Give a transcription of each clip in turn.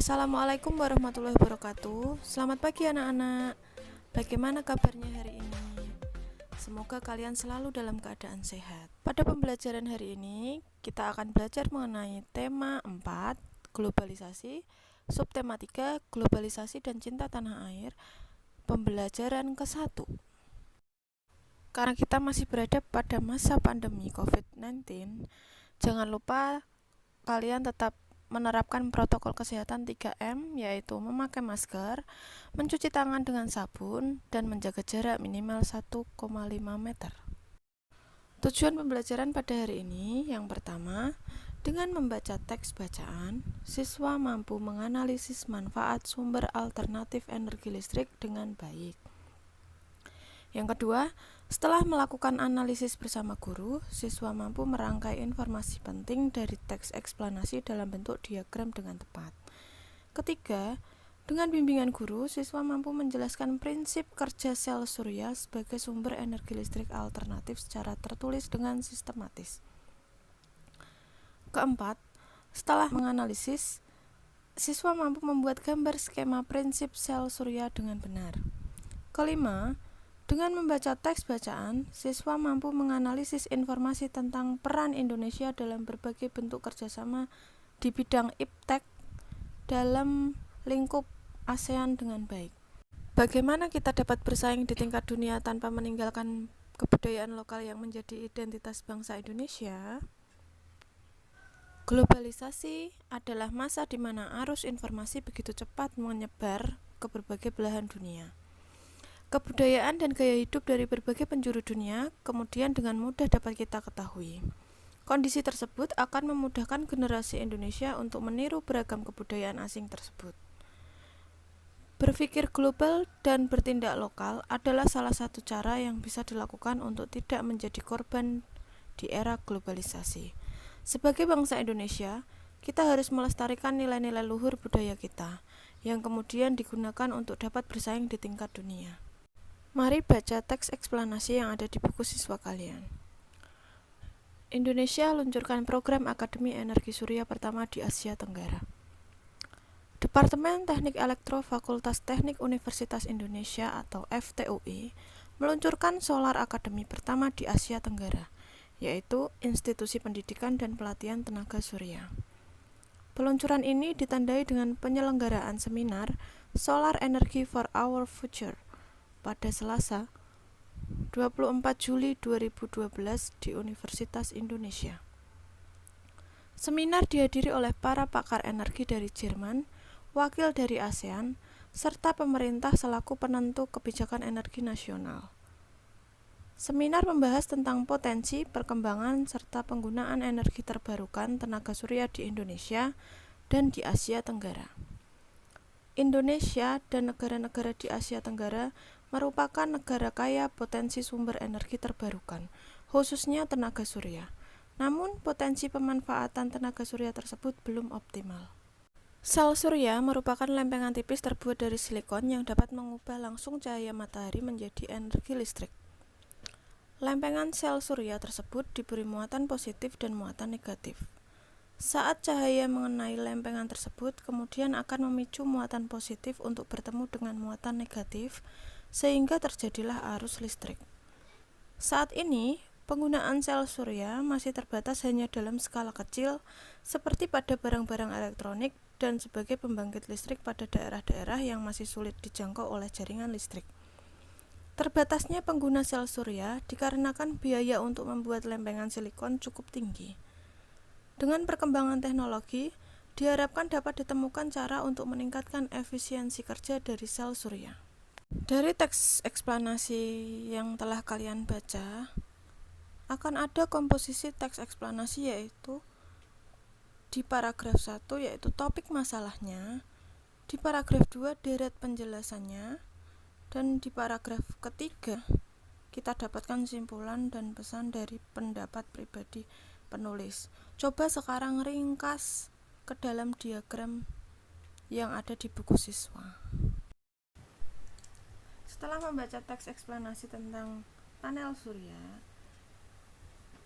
Assalamualaikum warahmatullahi wabarakatuh. Selamat pagi anak-anak. Bagaimana kabarnya hari ini? Semoga kalian selalu dalam keadaan sehat. Pada pembelajaran hari ini, kita akan belajar mengenai tema 4, globalisasi, subtema 3, globalisasi dan cinta tanah air, pembelajaran ke-1. Karena kita masih berada pada masa pandemi COVID-19, jangan lupa kalian tetap menerapkan protokol kesehatan 3M, yaitu memakai masker, mencuci tangan dengan sabun, dan menjaga jarak minimal 1,5 meter. Tujuan pembelajaran pada hari ini, yang pertama, dengan membaca teks bacaan, siswa mampu menganalisis manfaat sumber alternatif energi listrik dengan baik. Yang kedua, setelah melakukan analisis bersama guru, siswa mampu merangkai informasi penting dari teks eksplanasi dalam bentuk diagram dengan tepat. Ketiga, dengan bimbingan guru, siswa mampu menjelaskan prinsip kerja sel surya sebagai sumber energi listrik alternatif secara tertulis dengan sistematis. Keempat, setelah menganalisis, siswa mampu membuat gambar skema prinsip sel surya dengan benar. Kelima, dengan membaca teks bacaan, siswa mampu menganalisis informasi tentang peran Indonesia dalam berbagai bentuk kerjasama di bidang iptek dalam lingkup ASEAN dengan baik. Bagaimana kita dapat bersaing di tingkat dunia tanpa meninggalkan kebudayaan lokal yang menjadi identitas bangsa Indonesia? Globalisasi adalah masa di mana arus informasi begitu cepat menyebar ke berbagai belahan dunia. Kebudayaan dan gaya hidup dari berbagai penjuru dunia kemudian dengan mudah dapat kita ketahui. Kondisi tersebut akan memudahkan generasi Indonesia untuk meniru beragam kebudayaan asing tersebut. Berpikir global dan bertindak lokal adalah salah satu cara yang bisa dilakukan untuk tidak menjadi korban di era globalisasi. Sebagai bangsa Indonesia, kita harus melestarikan nilai-nilai luhur budaya kita, yang kemudian digunakan untuk dapat bersaing di tingkat dunia. Mari baca teks eksplanasi yang ada di buku siswa kalian. Indonesia luncurkan program Akademi Energi Surya pertama di Asia Tenggara. Departemen Teknik Elektro Fakultas Teknik Universitas Indonesia atau FTUI meluncurkan Solar Academy pertama di Asia Tenggara, yaitu Institusi Pendidikan dan Pelatihan Tenaga Surya. Peluncuran ini ditandai dengan penyelenggaraan seminar Solar Energy for Our Future pada Selasa, 24 Juli 2012 di Universitas Indonesia. Seminar dihadiri oleh para pakar energi dari Jerman, wakil dari ASEAN, serta pemerintah selaku penentu kebijakan energi nasional. Seminar membahas tentang potensi, perkembangan, serta penggunaan energi terbarukan tenaga surya di Indonesia dan di Asia Tenggara. Indonesia dan negara-negara di Asia Tenggara merupakan negara kaya potensi sumber energi terbarukan, khususnya tenaga surya. Namun, potensi pemanfaatan tenaga surya tersebut belum optimal. Sel surya merupakan lempengan tipis terbuat dari silikon yang dapat mengubah langsung cahaya matahari menjadi energi listrik. Lempengan sel surya tersebut diberi muatan positif dan muatan negatif. Saat cahaya mengenai lempengan tersebut, kemudian akan memicu muatan positif untuk bertemu dengan muatan negatif, sehingga terjadilah arus listrik. Saat ini, penggunaan sel surya masih terbatas hanya dalam skala kecil, seperti pada barang-barang elektronik dan sebagai pembangkit listrik pada daerah-daerah yang masih sulit dijangkau oleh jaringan listrik. Terbatasnya pengguna sel surya dikarenakan biaya untuk membuat lempengan silikon cukup tinggi. Dengan perkembangan teknologi, diharapkan dapat ditemukan cara untuk meningkatkan efisiensi kerja dari sel surya. Dari teks eksplanasi yang telah kalian baca, akan ada komposisi teks eksplanasi yaitu di paragraf 1 yaitu topik masalahnya, di paragraf 2 deret penjelasannya, dan di paragraf ketiga kita dapatkan simpulan dan pesan dari pendapat pribadi penulis. Coba sekarang ringkas ke dalam diagram yang ada di buku siswa. Setelah membaca teks eksplanasi tentang panel surya,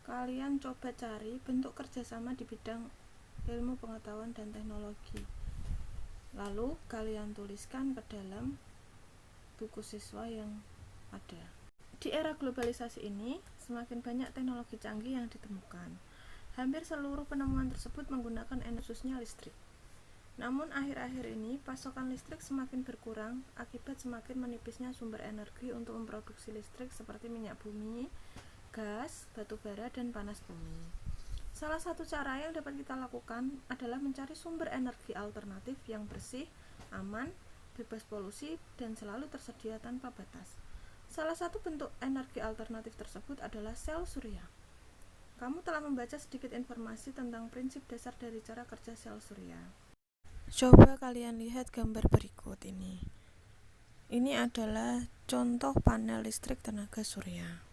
kalian coba cari bentuk kerjasama di bidang ilmu pengetahuan dan teknologi. Lalu kalian tuliskan ke dalam buku siswa yang ada. Di era globalisasi ini, semakin banyak teknologi canggih yang ditemukan. Hampir seluruh penemuan tersebut menggunakan khususnya listrik. Namun akhir-akhir ini pasokan listrik semakin berkurang akibat semakin menipisnya sumber energi untuk memproduksi listrik seperti minyak bumi, gas, batu bara, dan panas bumi. Salah satu cara yang dapat kita lakukan adalah mencari sumber energi alternatif yang bersih, aman, bebas polusi, dan selalu tersedia tanpa batas. Salah satu bentuk energi alternatif tersebut adalah sel surya. Kamu telah membaca sedikit informasi tentang prinsip dasar dari cara kerja sel surya. Coba kalian lihat gambar berikut ini. Ini adalah contoh panel listrik tenaga surya.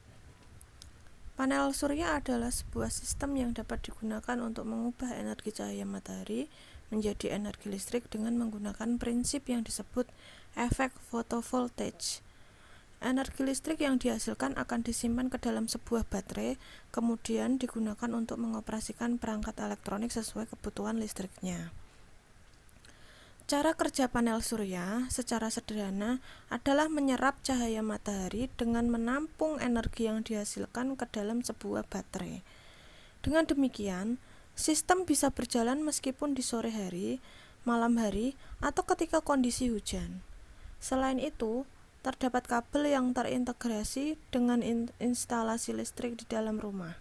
Panel surya adalah sebuah sistem yang dapat digunakan untuk mengubah energi cahaya matahari menjadi energi listrik dengan menggunakan prinsip yang disebut efek photovoltage. Energi listrik yang dihasilkan akan disimpan ke dalam sebuah baterai, kemudian digunakan untuk mengoperasikan perangkat elektronik sesuai kebutuhan listriknya. Cara kerja panel surya secara sederhana adalah menyerap cahaya matahari dengan menampung energi yang dihasilkan ke dalam sebuah baterai. Dengan demikian, sistem bisa berjalan meskipun di sore hari, malam hari, atau ketika kondisi hujan. Selain itu, terdapat kabel yang terintegrasi dengan instalasi listrik di dalam rumah.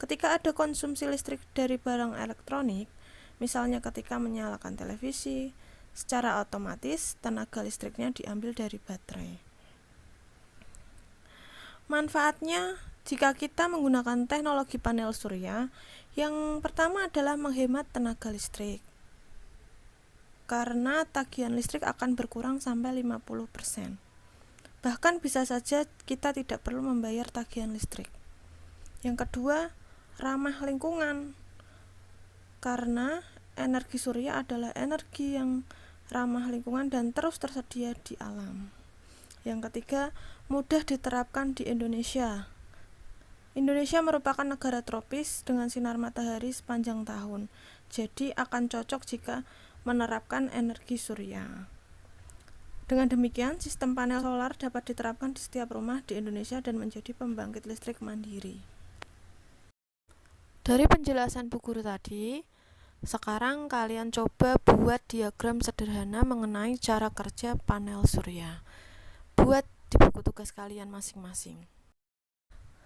Ketika ada konsumsi listrik dari barang elektronik, misalnya ketika menyalakan televisi, secara otomatis tenaga listriknya diambil dari baterai. Manfaatnya jika kita menggunakan teknologi panel surya, yang pertama adalah menghemat tenaga listrik. Karena tagihan listrik akan berkurang sampai 50%. Bahkan bisa saja kita tidak perlu membayar tagihan listrik. Yang kedua, ramah lingkungan. Karena energi surya adalah energi yang ramah lingkungan dan terus tersedia di alam. Yang ketiga, mudah diterapkan di Indonesia. Indonesia merupakan negara tropis dengan sinar matahari sepanjang tahun, jadi akan cocok jika menerapkan energi surya. Dengan demikian, sistem panel solar dapat diterapkan di setiap rumah di Indonesia dan menjadi pembangkit listrik mandiri. Dari penjelasan Bu Guru tadi, sekarang kalian coba buat diagram sederhana mengenai cara kerja panel surya. Buat di buku tugas kalian masing-masing.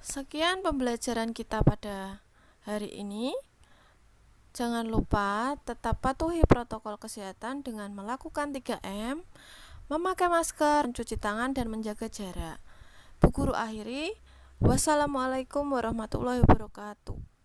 Sekian pembelajaran kita pada hari ini. Jangan lupa tetap patuhi protokol kesehatan dengan melakukan 3M, memakai masker, mencuci tangan, dan menjaga jarak. Bu Guru akhiri, wassalamualaikum warahmatullahi wabarakatuh.